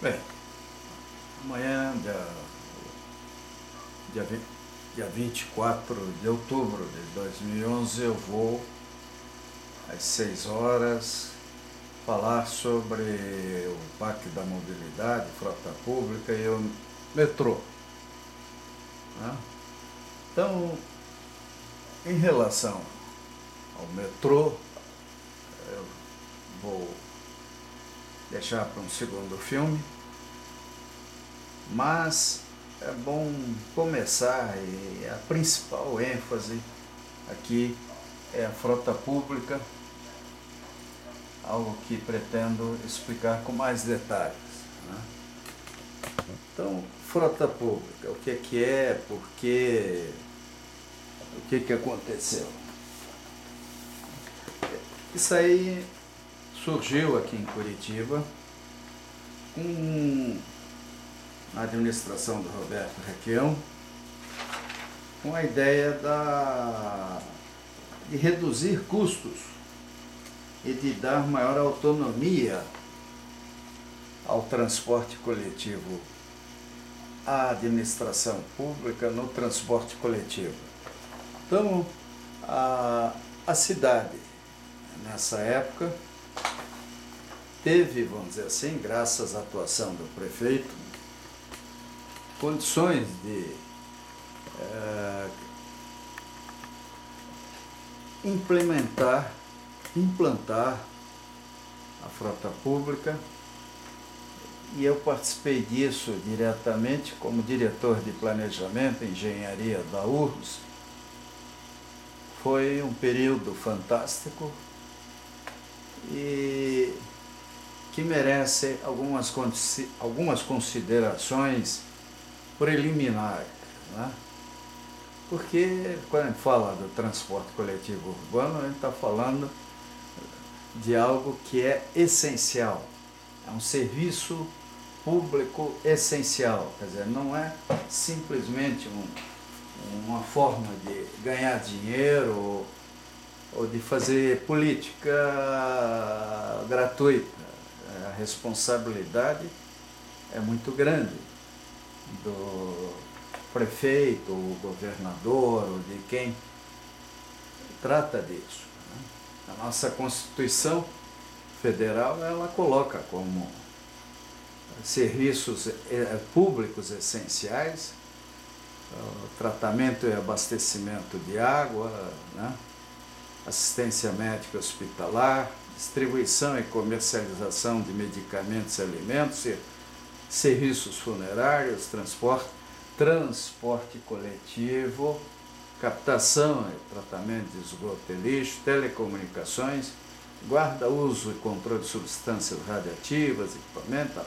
Bem, amanhã, dia 24 de outubro de 2011, eu vou, às 6 horas, falar sobre o Parque da Mobilidade, Frota Pública e o metrô, né? Então, em relação ao metrô, eu vou deixar para um segundo filme, mas é bom começar, e a principal ênfase aqui é a frota pública, algo que pretendo explicar com mais detalhes, né? Então, frota pública, o que é, por quê, o que aconteceu? Isso aí surgiu aqui em Curitiba com a administração do Roberto Requião, com a ideia de reduzir custos e de dar maior autonomia ao transporte coletivo, à administração pública no transporte coletivo. Então, a cidade, nessa época, teve, vamos dizer assim, graças à atuação do prefeito, condições de implantar a frota pública, e eu participei disso diretamente como diretor de planejamento e engenharia da URGS. Foi um período fantástico e que merece algumas considerações preliminares, né? Porque quando a gente fala do transporte coletivo urbano, a gente está falando de algo que é essencial, é um serviço público essencial, quer dizer, não é simplesmente uma forma de ganhar dinheiro ou de fazer política gratuita. A responsabilidade é muito grande do prefeito, o governador, ou de quem trata disso, né? A nossa Constituição Federal, ela coloca como serviços públicos essenciais o tratamento e abastecimento de água, né? Assistência médica hospitalar, distribuição e comercialização de medicamentos e alimentos, serviços funerários, transporte coletivo, captação e tratamento de esgoto e lixo, telecomunicações, guarda, uso e controle de substâncias radioativas, equipamento,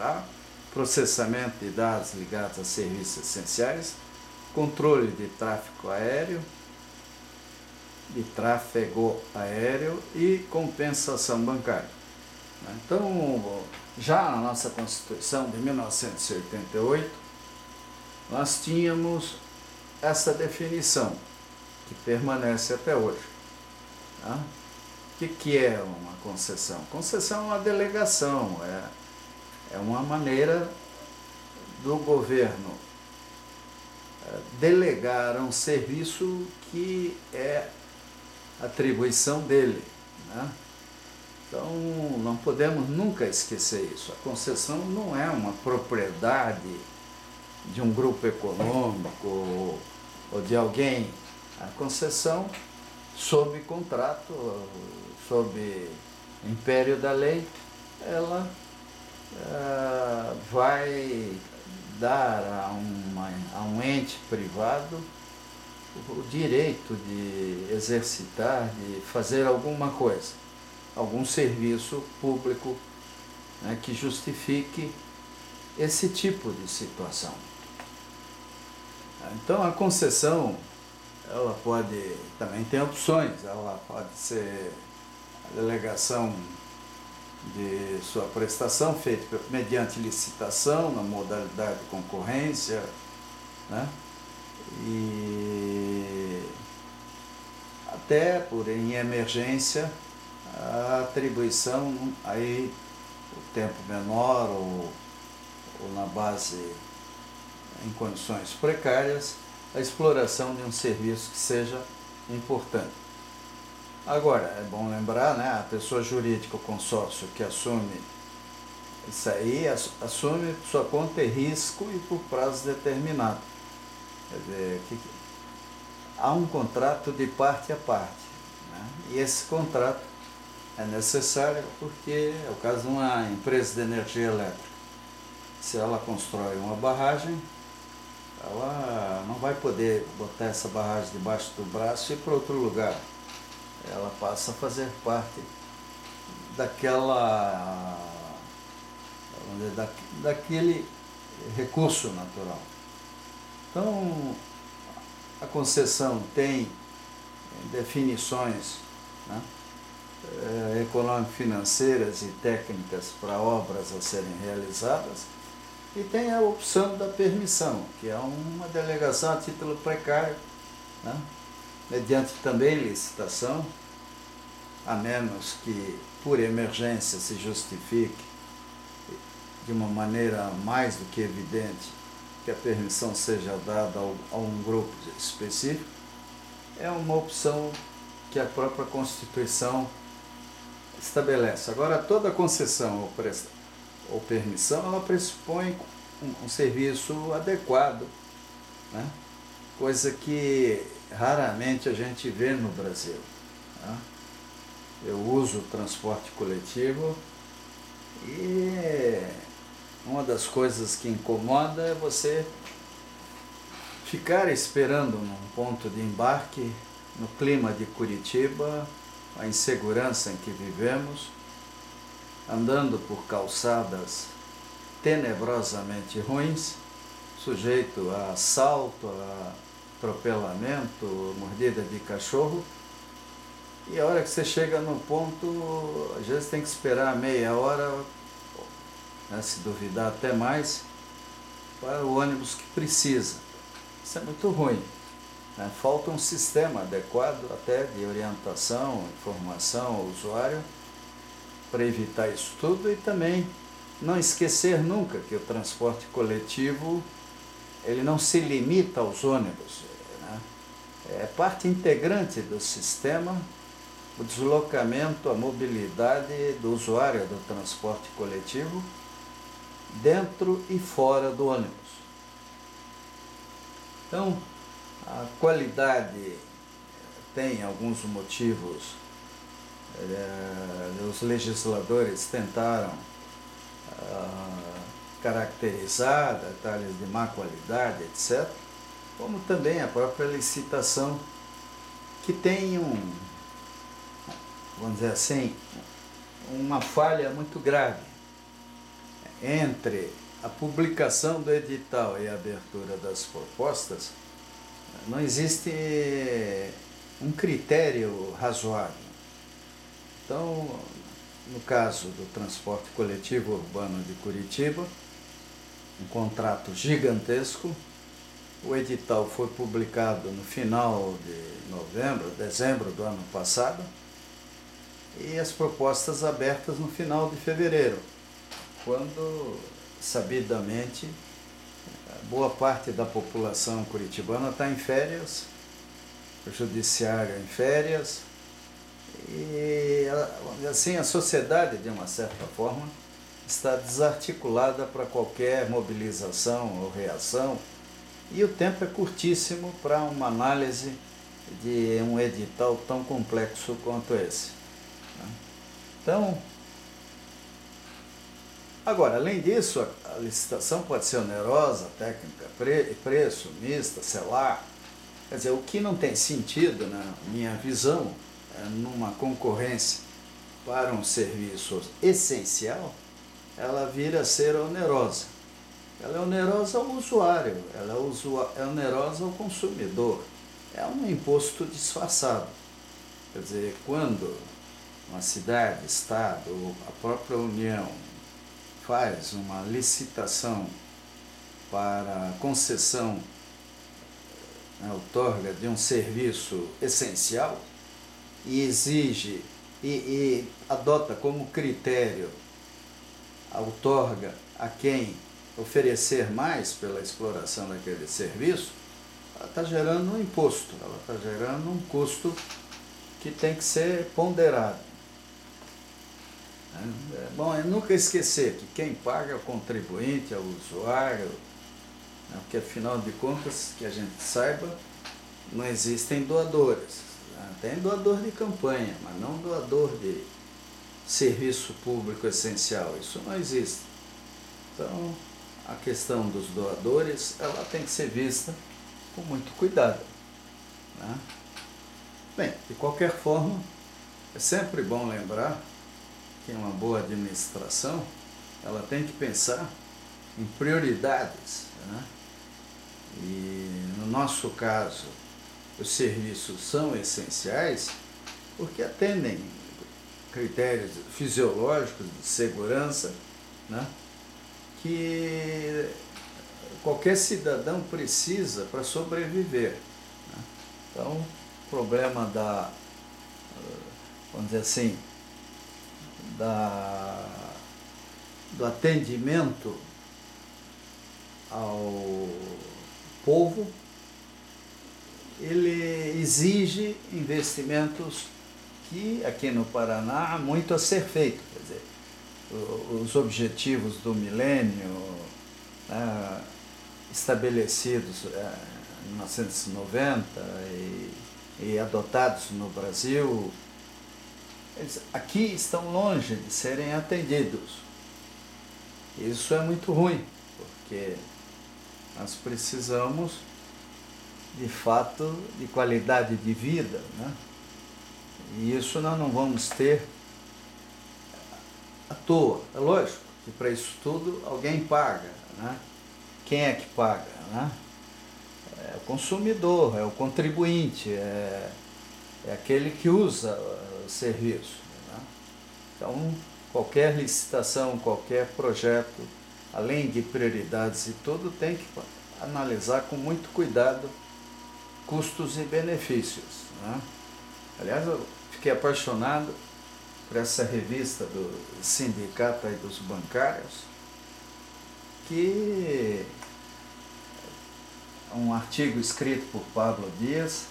processamento de dados ligados a serviços essenciais, controle de tráfego aéreo e compensação bancária. Então, já na nossa Constituição de 1988, nós tínhamos essa definição, que permanece até hoje, tá? O que é uma concessão? Concessão é uma delegação, é uma maneira do governo delegar um serviço que é atribuição dele, né? Então, não podemos nunca esquecer isso. A concessão não é uma propriedade de um grupo econômico ou de alguém. A concessão, sob contrato, sob império da lei, ela vai dar a um ente privado o direito de exercitar, de fazer alguma coisa, algum serviço público, né, que justifique esse tipo de situação. Então, a concessão, ela pode, também tem opções, ela pode ser a delegação de sua prestação feita mediante licitação, na modalidade de concorrência, né? E até por em emergência a atribuição aí o tempo menor base em condições precárias, a exploração de um serviço que seja importante. Agora, é bom lembrar, né, a pessoa jurídica, o consórcio que assume isso aí, assume por sua conta e risco e por prazo determinado. Quer dizer, há um contrato de parte a parte, né? E esse contrato é necessário porque é o caso de uma empresa de energia elétrica. Se ela constrói uma barragem, ela não vai poder botar essa barragem debaixo do braço e ir para outro lugar. Ela passa a fazer parte daquele recurso natural. Então, a concessão tem definições, né, econômico-financeiras e técnicas para obras a serem realizadas, e tem a opção da permissão, que é uma delegação a título precário, né, mediante também licitação, a menos que por emergência se justifique de uma maneira mais do que evidente que a permissão seja dada a um grupo específico. É uma opção que a própria Constituição estabelece. Agora, toda concessão ou permissão, ela pressupõe um serviço adequado, né? Coisa que raramente a gente vê no Brasil, né? Eu uso o transporte coletivo e uma das coisas que incomoda é você ficar esperando num ponto de embarque, no clima de Curitiba, a insegurança em que vivemos, andando por calçadas tenebrosamente ruins, sujeito a assalto, a atropelamento, mordida de cachorro, e a hora que você chega no ponto, às vezes tem que esperar meia hora, né, se duvidar até mais, para o ônibus que precisa. Isso é muito ruim, né? Falta um sistema adequado até de orientação, informação ao usuário para evitar isso tudo, e também não esquecer nunca que o transporte coletivo ele não se limita aos ônibus, né? É parte integrante do sistema o deslocamento, a mobilidade do usuário do transporte coletivo dentro e fora do ônibus. Então, a qualidade tem alguns motivos. Os legisladores tentaram caracterizar detalhes de má qualidade, etc., como também a própria licitação, que tem vamos dizer assim, uma falha muito grave entre a publicação do edital e a abertura das propostas. Não existe um critério razoável. Então, no caso do transporte coletivo urbano de Curitiba, um contrato gigantesco, o edital foi publicado no final de dezembro do ano passado, e as propostas abertas no final de fevereiro, quando, sabidamente, boa parte da população curitibana está em férias, o judiciário em férias, e assim a sociedade, de uma certa forma, está desarticulada para qualquer mobilização ou reação, e o tempo é curtíssimo para uma análise de um edital tão complexo quanto esse. Então, agora, além disso, a licitação pode ser onerosa, técnica, preço, mista, selar. Quer dizer, o que não tem sentido, na minha visão, numa concorrência para um serviço essencial, ela vira a ser onerosa. Ela é onerosa ao usuário, ela é onerosa ao consumidor. É um imposto disfarçado. Quer dizer, quando uma cidade, estado, ou a própria União faz uma licitação para concessão, outorga de um serviço essencial e exige e adota como critério a outorga a quem oferecer mais pela exploração daquele serviço, ela está gerando um imposto, ela está gerando um custo que tem que ser ponderado. É bom é nunca esquecer que quem paga é o contribuinte, é o usuário, né? Porque afinal de contas, que a gente saiba, não existem doadores. Né? Tem doador de campanha, mas não doador de serviço público essencial, isso não existe. Então, a questão dos doadores, ela tem que ser vista com muito cuidado. Né? Bem, de qualquer forma, é sempre bom lembrar que uma boa administração, ela tem que pensar em prioridades. Né? E no nosso caso, os serviços são essenciais porque atendem critérios fisiológicos de segurança, né? Que qualquer cidadão precisa para sobreviver. Né? Então, o problema vamos dizer assim, do atendimento ao povo, ele exige investimentos que aqui no Paraná há muito a ser feito. Quer dizer, os objetivos do milênio, né, estabelecidos em 1990 e adotados no Brasil, eles aqui estão longe de serem atendidos. Isso é muito ruim, porque nós precisamos, de fato, de qualidade de vida, né? E isso nós não vamos ter à toa. É lógico que para isso tudo alguém paga, né? Quem é que paga, né? É o consumidor, é o contribuinte, é aquele que usa o serviço. Né? Então, qualquer licitação, qualquer projeto, além de prioridades e tudo, tem que analisar com muito cuidado custos e benefícios. Né? Aliás, eu fiquei apaixonado por essa revista do sindicato aí dos bancários, que é um artigo escrito por Pablo Dias,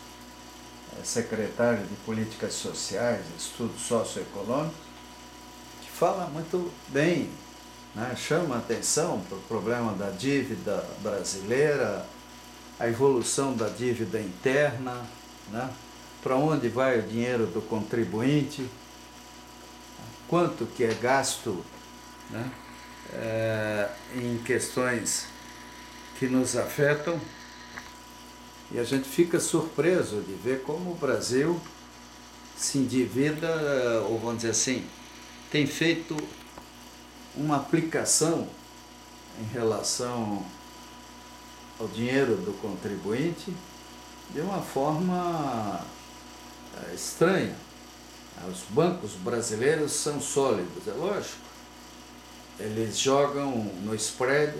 secretário de Políticas Sociais e Estudos Socioeconômicos, que fala muito bem, né? Chama a atenção para o problema da dívida brasileira, a evolução da dívida interna, né? Para onde vai o dinheiro do contribuinte, quanto que é gasto, né? Em questões que nos afetam, e a gente fica surpreso de ver como o Brasil se endivida, ou vamos dizer assim, tem feito uma aplicação em relação ao dinheiro do contribuinte de uma forma estranha. Os bancos brasileiros são sólidos, é lógico. Eles jogam no spread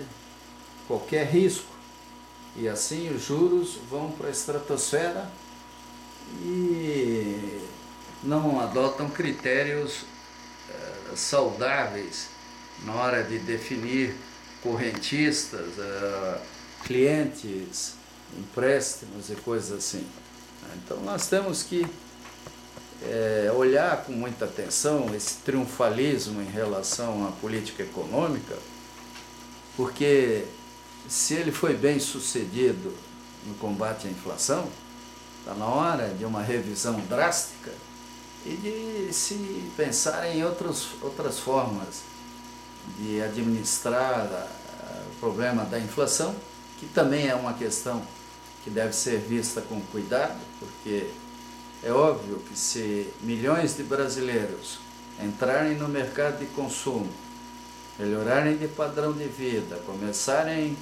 qualquer risco e assim os juros vão para a estratosfera e não adotam critérios saudáveis na hora de definir correntistas, clientes, empréstimos e coisas assim. Então nós temos que olhar com muita atenção esse triunfalismo em relação à política econômica, porque se ele foi bem sucedido no combate à inflação, está na hora de uma revisão drástica e de se pensar em outras formas de administrar o problema da inflação, que também é uma questão que deve ser vista com cuidado, porque é óbvio que se milhões de brasileiros entrarem no mercado de consumo, melhorarem de padrão de vida, começarem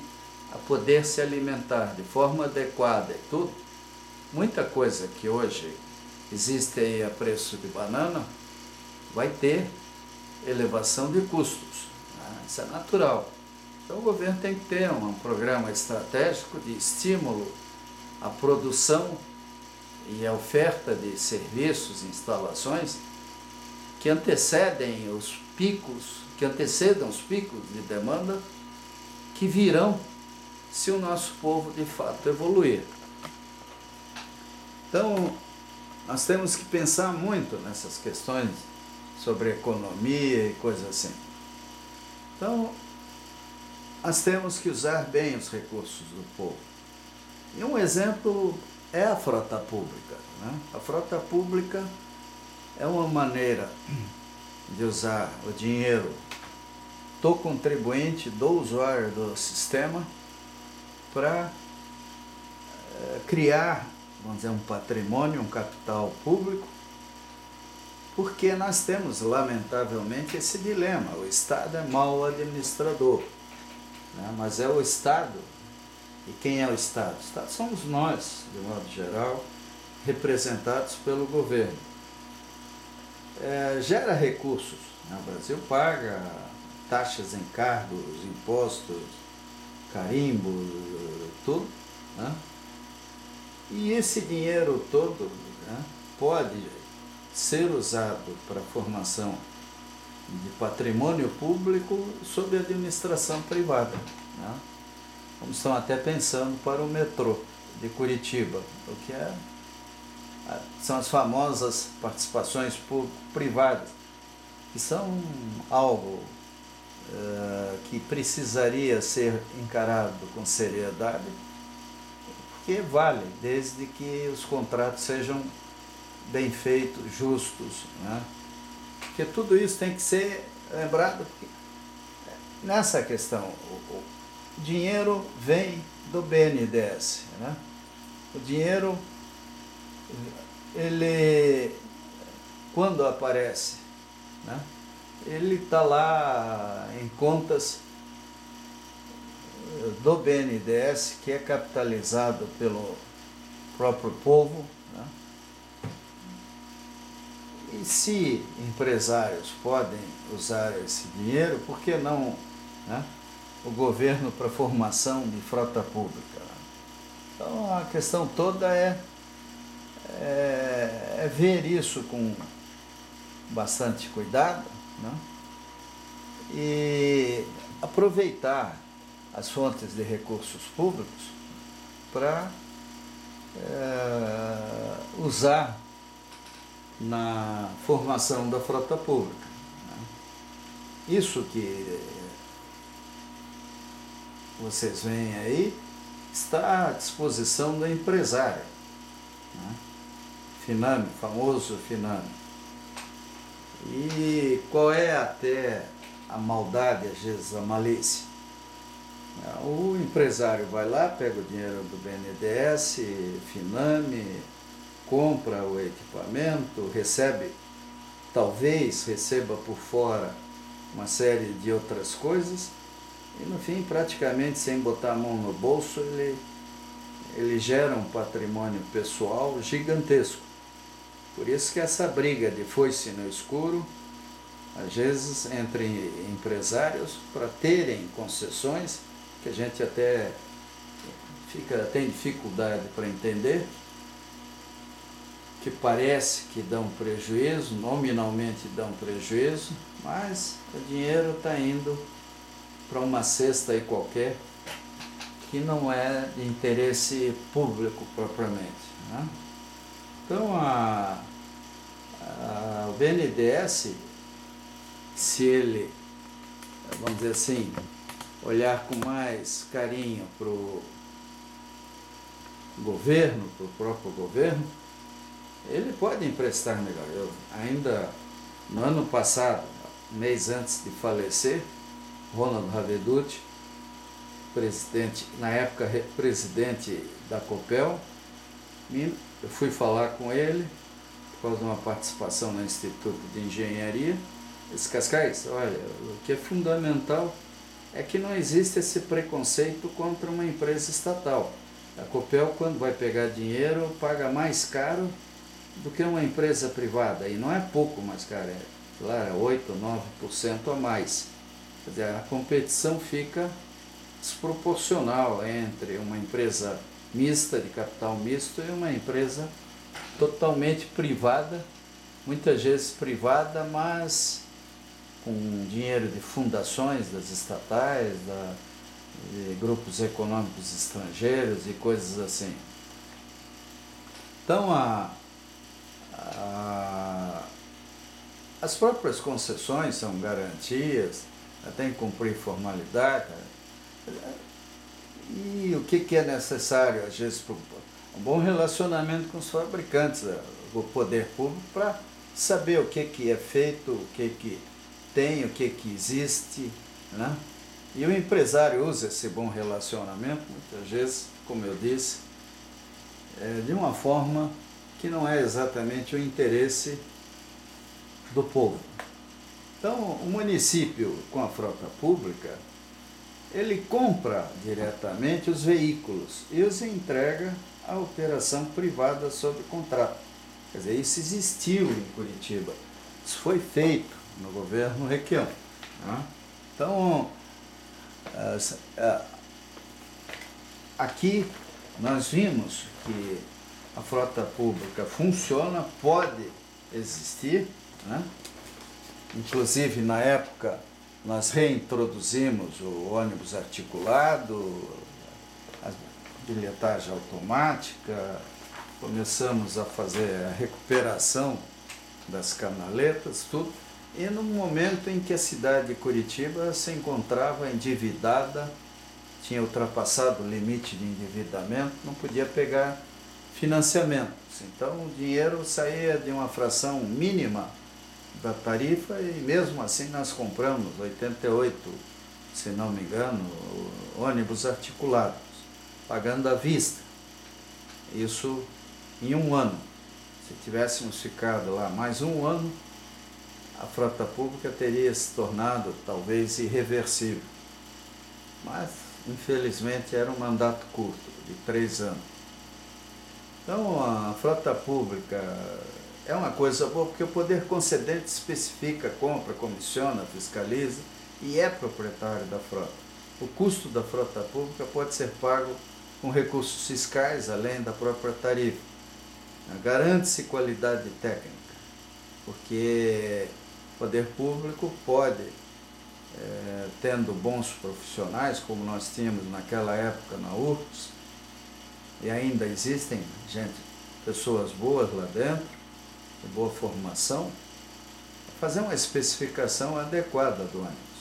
a poder se alimentar de forma adequada e tudo, muita coisa que hoje existe aí a preço de banana vai ter elevação de custos. Né? Isso é natural. Então o governo tem que ter um programa estratégico de estímulo à produção e a oferta de serviços e instalações que antecedam os picos de demanda que virão se o nosso povo de fato evoluir. Então, nós temos que pensar muito nessas questões sobre economia e coisas assim. Então, nós temos que usar bem os recursos do povo. E um exemplo é a frota pública, né? A frota pública é uma maneira de usar o dinheiro do contribuinte, do usuário do sistema, para criar, vamos dizer, um patrimônio, um capital público, porque nós temos, lamentavelmente, esse dilema. O Estado é mau administrador, né? Mas é o Estado. E quem é o Estado? O Estado somos nós, de modo geral, representados pelo governo. Gera recursos, né? O Brasil paga taxas, encargos, impostos, carimbo, tudo, né? E esse dinheiro todo, né, pode ser usado para a formação de patrimônio público sob administração privada, né? Como estão até pensando para o metrô de Curitiba, o que são as famosas participações público-privadas, que são algo que precisaria ser encarado com seriedade, porque vale, desde que os contratos sejam bem feitos, justos, né? Porque tudo isso tem que ser lembrado, porque nessa questão, o dinheiro vem do BNDES, né? O dinheiro, ele, quando aparece, né, ele está lá em contas do BNDES, que é capitalizado pelo próprio povo, né? E se empresários podem usar esse dinheiro, por que não, né, o governo para a formação de frota pública? Então a questão toda é ver isso com bastante cuidado, né? E aproveitar as fontes de recursos públicos para usar na formação da frota pública, né? Isso que vocês veem aí está à disposição do empresário, né? Finame, famoso Finame. E qual é até a maldade, às vezes a malícia? O empresário vai lá, pega o dinheiro do BNDES, Finame, compra o equipamento, talvez receba por fora uma série de outras coisas, e no fim, praticamente sem botar a mão no bolso, ele gera um patrimônio pessoal gigantesco. Por isso que essa briga de foice no escuro, às vezes entre empresários, para terem concessões, que a gente até tem dificuldade para entender, que parece que dão prejuízo, nominalmente dão prejuízo, mas o dinheiro está indo para uma cesta aí qualquer, que não é de interesse público propriamente, né? Então o BNDES, se ele, vamos dizer assim, olhar com mais carinho para o governo, para o próprio governo, ele pode emprestar melhor. Eu, ainda no ano passado, um mês antes de falecer, Ronald Raveduti, presidente, na época presidente da Copel, eu fui falar com ele por causa de uma participação no Instituto de Engenharia. Ele disse: Cascais, olha, o que é fundamental é que não existe esse preconceito contra uma empresa estatal. A Copel, quando vai pegar dinheiro, paga mais caro do que uma empresa privada, e não é pouco mais caro, é 8, 9% a mais. Quer dizer, a competição fica desproporcional entre uma empresa mista, de capital misto, e uma empresa totalmente privada, muitas vezes privada, mas com dinheiro de fundações, das estatais, e grupos econômicos estrangeiros e coisas assim. Então, as próprias concessões são garantias, tem que cumprir formalidade. E o que é necessário, às vezes, um bom relacionamento com os fabricantes, o poder público, para saber o que é feito, o que tem, o que existe, né? E o empresário usa esse bom relacionamento, muitas vezes, como eu disse, de uma forma que não é exatamente o interesse do povo. Então, o município, com a frota pública, ele compra diretamente os veículos e os entrega à operação privada sob contrato. Quer dizer, isso existiu em Curitiba. Isso foi feito no governo Requião, né? Então, aqui nós vimos que a frota pública funciona, pode existir, né? Inclusive, na época, nós reintroduzimos o ônibus articulado, a bilhetagem automática, começamos a fazer a recuperação das canaletas, tudo, e no momento em que a cidade de Curitiba se encontrava endividada, tinha ultrapassado o limite de endividamento, não podia pegar financiamentos. Então, o dinheiro saía de uma fração mínima da tarifa e mesmo assim nós compramos 88, se não me engano, ônibus articulados, pagando à vista. Isso em um ano. Se tivéssemos ficado lá mais um ano, a frota pública teria se tornado talvez irreversível. Mas, infelizmente, era um mandato curto, de 3 anos. Então, a frota pública é uma coisa boa porque o poder concedente especifica, compra, comissiona, fiscaliza e é proprietário da frota. O custo da frota pública pode ser pago com recursos fiscais, além da própria tarifa. Garante-se qualidade técnica, porque o poder público pode, tendo bons profissionais, como nós tínhamos naquela época na URBS, e ainda existem pessoas boas lá dentro, de boa formação, fazer uma especificação adequada do ônibus,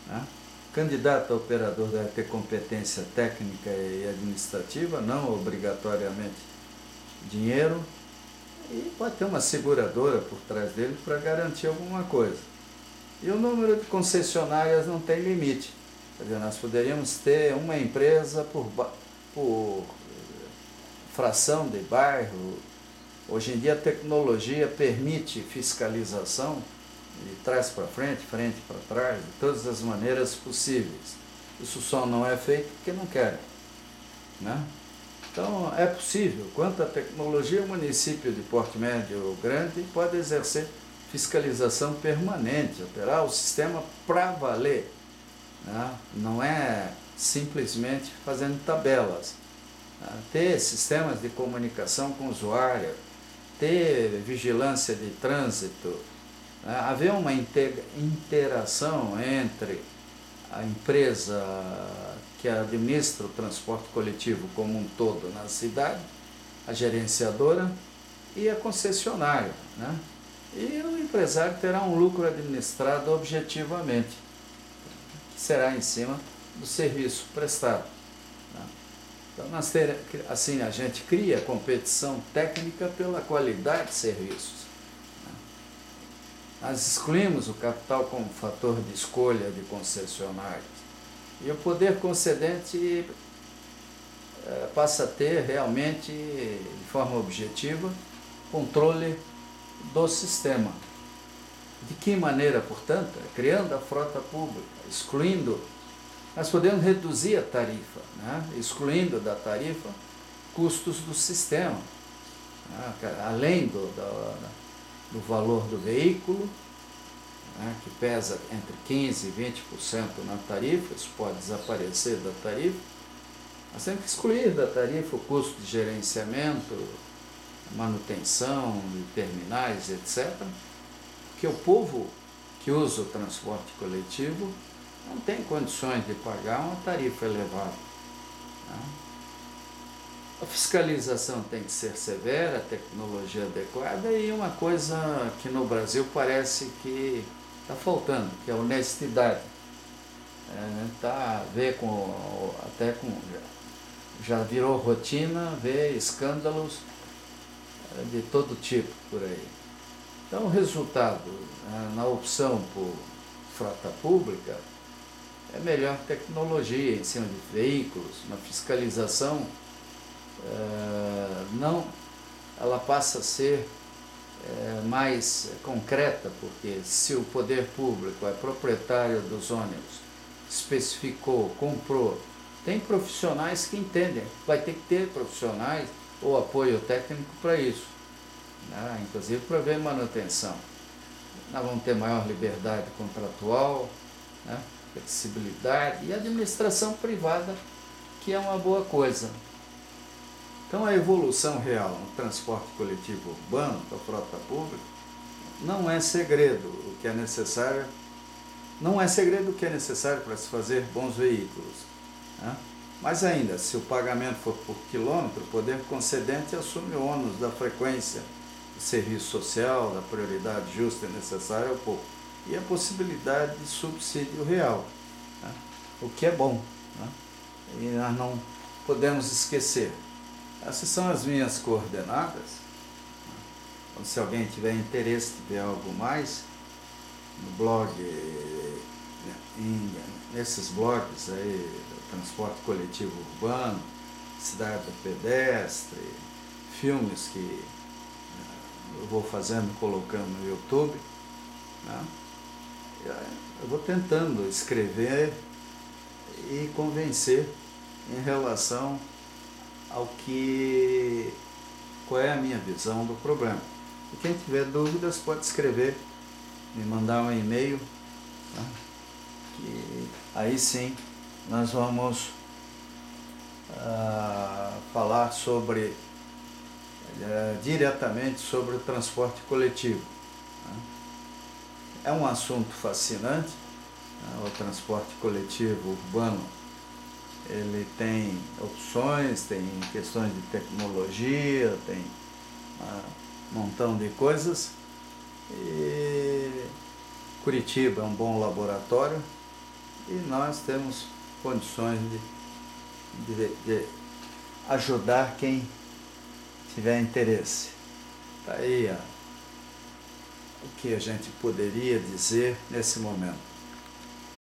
né? O candidato a operador deve ter competência técnica e administrativa, não obrigatoriamente dinheiro, e pode ter uma seguradora por trás dele para garantir alguma coisa. E o número de concessionárias não tem limite. Quer dizer, nós poderíamos ter uma empresa por fração de bairro. Hoje em dia a tecnologia permite fiscalização de trás para frente, frente para trás, de todas as maneiras possíveis. Isso só não é feito porque não querem, né? Então é possível. Quanto à tecnologia, o município de porte médio ou grande pode exercer fiscalização permanente, operar o sistema para valer, né? Não é simplesmente fazendo tabelas. Ter sistemas de comunicação com o usuário, ter vigilância de trânsito, haver uma interação entre a empresa que administra o transporte coletivo como um todo na cidade, a gerenciadora e a concessionária, né? E o empresário terá um lucro administrado objetivamente, que será em cima do serviço prestado, né? Então, assim, a gente cria competição técnica pela qualidade de serviços. Nós excluímos o capital como fator de escolha de concessionários. E o poder concedente passa a ter realmente, de forma objetiva, controle do sistema. De que maneira, portanto? Criando a frota pública, excluindo. Nós podemos reduzir a tarifa, né? Excluindo da tarifa custos do sistema, né? Além do valor do veículo, né? Que pesa entre 15% e 20% na tarifa, isso pode desaparecer da tarifa. Nós temos que excluir da tarifa o custo de gerenciamento, manutenção de terminais, etc. Porque o povo que usa o transporte coletivo não tem condições de pagar uma tarifa elevada, né? A fiscalização tem que ser severa, a tecnologia adequada e uma coisa que no Brasil parece que está faltando, que é a honestidade. Tá a ver com, até com, já virou rotina ver escândalos de todo tipo por aí. Então o resultado na opção por frota pública é melhor tecnologia em cima de veículos, uma fiscalização não, ela passa a ser mais concreta, porque se o poder público é proprietário dos ônibus, especificou, comprou, tem profissionais que entendem, vai ter que ter profissionais ou apoio técnico para isso, né? Inclusive para ver manutenção. Nós vamos ter maior liberdade contratual, né? Flexibilidade e administração privada, que é uma boa coisa. Então a evolução real no transporte coletivo urbano, da frota pública, não é segredo o que é necessário, não é segredo o que é necessário para se fazer bons veículos, né? Mas ainda, se o pagamento for por quilômetro, o poder concedente assume o ônus da frequência do serviço social, da prioridade justa e necessária ao povo, e a possibilidade de subsídio real, né? O que é bom, né? E nós não podemos esquecer. Essas são as minhas coordenadas. Se alguém tiver interesse de ver algo mais, no blog, nesses blogs aí, transporte coletivo urbano, cidade do pedestre, filmes que eu vou fazendo, colocando no YouTube, né? Eu vou tentando escrever e convencer em relação ao que, qual é a minha visão do problema. E quem tiver dúvidas pode escrever, me mandar um e-mail, tá? Que aí sim nós vamos falar sobre diretamente sobre o transporte coletivo, tá? É um assunto fascinante, tá? O transporte coletivo urbano, ele tem opções, tem questões de tecnologia, tem um montão de coisas. E Curitiba é um bom laboratório e nós temos condições de ajudar quem tiver interesse. Está aí o que a gente poderia dizer nesse momento.